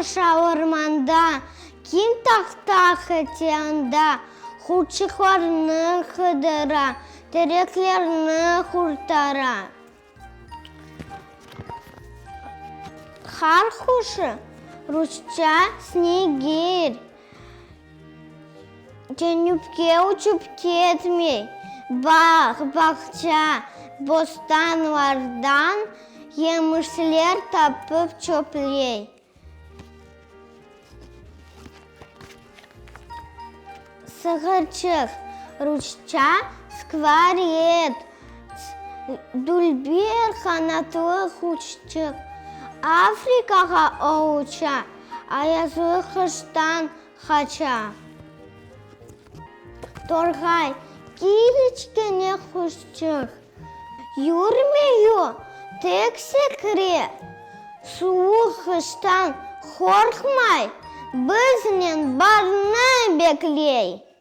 коша орманда, ким тақтақ етеğinde, хурчықларны қыдыра, тереклерні хуртара. Қар хушы, ручча снегирь, тенюпке учуп кетмей, бақ-бақча бостанлардан емішлер тапып чөплей. Сығырчық, ручча скворец, дүлбер қанатлы хуччық, Африкаға оуча, аязлы қыштан қача. Торғай, килечкене хушчық, юрмею тек секре, суық қыштан қорқмай, бізнен барны беклей.